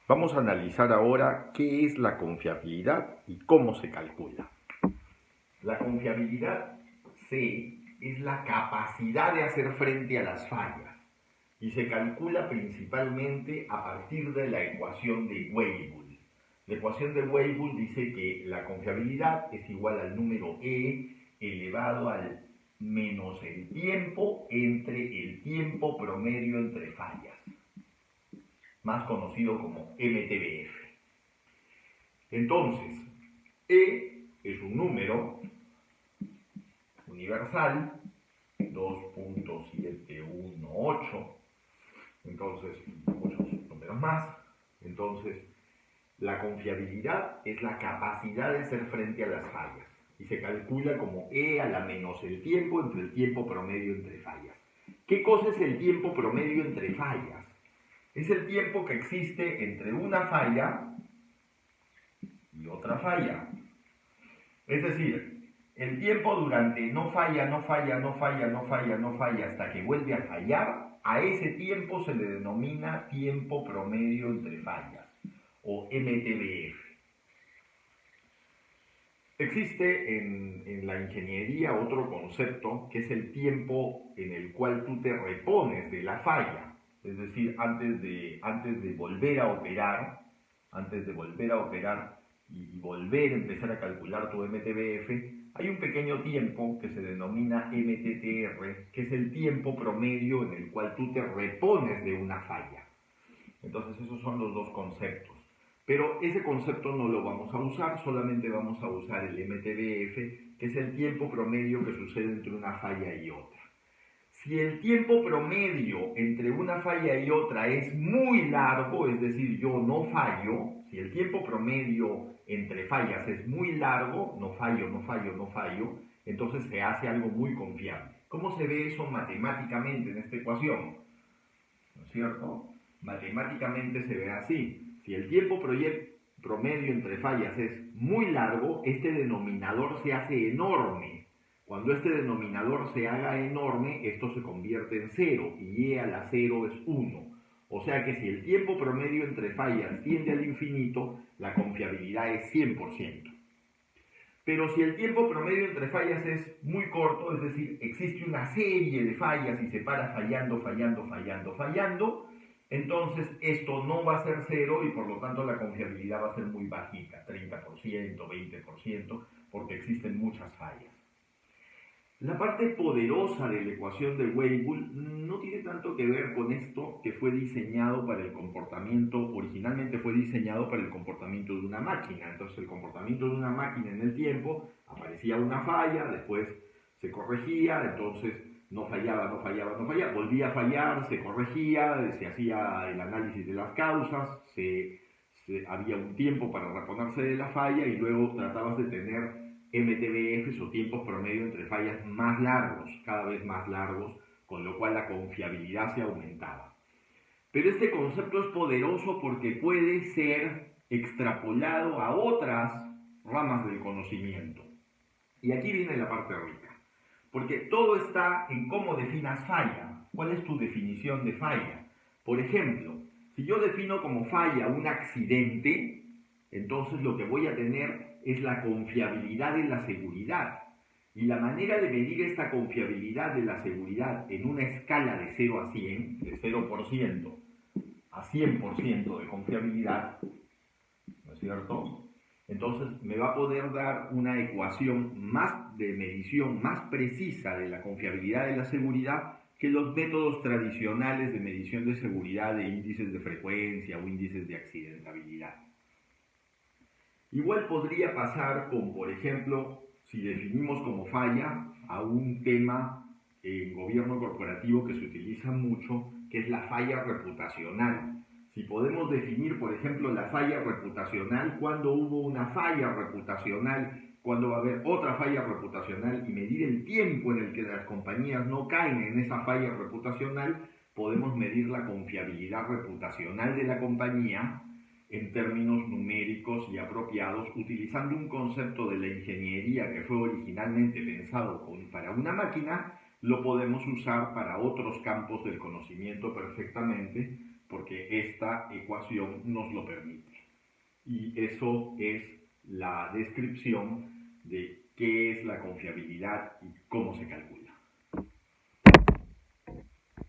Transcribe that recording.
Vamos a analizar ahora qué es la confiabilidad y cómo se calcula. La confiabilidad, C, es la capacidad de hacer frente a las fallas y se calcula principalmente a partir de la ecuación de Weibull. La ecuación de Weibull dice que la confiabilidad es igual al número E elevado al menos el tiempo entre el tiempo promedio entre fallas, más conocido como MTBF. Entonces, E es un número universal, 2.718, entonces muchos números más. Entonces, la confiabilidad es la capacidad de hacer frente a las fallas y se calcula como E a la menos el tiempo entre el tiempo promedio entre fallas. ¿Qué cosa es el tiempo promedio entre fallas? Es el tiempo que existe entre una falla y otra falla. Es decir, el tiempo durante no falla hasta que vuelve a fallar, a ese tiempo se le denomina tiempo promedio entre fallas, o MTBF. Existe en la ingeniería otro concepto que es el tiempo en el cual tú te repones de la falla. Es decir, antes de volver a operar y volver a empezar a calcular tu MTBF, hay un pequeño tiempo que se denomina MTTR, que es el tiempo promedio en el cual tú te repones de una falla. Entonces esos son los dos conceptos. Pero ese concepto no lo vamos a usar, solamente vamos a usar el MTBF, que es el tiempo promedio que sucede entre una falla y otra. Si el tiempo promedio entre una falla y otra es muy largo, es decir, yo no fallo, si el tiempo promedio entre fallas es muy largo, no fallo, entonces se hace algo muy confiable. ¿Cómo se ve eso matemáticamente en esta ecuación? ¿No es cierto? Matemáticamente se ve así. Si el tiempo promedio entre fallas es muy largo, este denominador se hace enorme. Cuando este denominador se haga enorme, esto se convierte en 0 y E a la 0 es 1. O sea que si el tiempo promedio entre fallas tiende al infinito, la confiabilidad es 100%. Pero si el tiempo promedio entre fallas es muy corto, es decir, existe una serie de fallas y se para fallando, entonces esto no va a ser 0 y por lo tanto la confiabilidad va a ser muy bajita, 30%, 20%, porque existen muchas fallas. La parte poderosa de la ecuación de Weibull no tiene tanto que ver con esto que fue diseñado para el comportamiento, originalmente fue diseñado para el comportamiento de una máquina. Entonces el comportamiento de una máquina en el tiempo, aparecía una falla, después se corregía, entonces no fallaba, volvía a fallar, se corregía, se hacía el análisis de las causas, había un tiempo para reponerse de la falla y luego tratabas de tener MTBFs o tiempos promedio entre fallas más largos, cada vez más largos, con lo cual la confiabilidad se aumentaba. Pero este concepto es poderoso porque puede ser extrapolado a otras ramas del conocimiento. Y aquí viene la parte rica, porque todo está en cómo definas falla. ¿Cuál es tu definición de falla? Por ejemplo, si yo defino como falla un accidente, entonces lo que voy a tener es la confiabilidad de la seguridad. Y la manera de medir esta confiabilidad de la seguridad en una escala de 0 a 100, de 0% a 100% de confiabilidad, ¿no es cierto? Entonces me va a poder dar una ecuación de medición más precisa de la confiabilidad de la seguridad que los métodos tradicionales de medición de seguridad de índices de frecuencia o índices de accidentabilidad. Igual podría pasar con, por ejemplo, si definimos como falla a un tema en gobierno corporativo que se utiliza mucho, que es la falla reputacional. Si podemos definir, por ejemplo, la falla reputacional, cuándo hubo una falla reputacional, cuándo va a haber otra falla reputacional y medir el tiempo en el que las compañías no caen en esa falla reputacional, podemos medir la confiabilidad reputacional de la compañía en términos numéricos y apropiados, utilizando un concepto de la ingeniería que fue originalmente pensado para una máquina, lo podemos usar para otros campos del conocimiento perfectamente, porque esta ecuación nos lo permite. Y eso es la descripción de qué es la confiabilidad y cómo se calcula.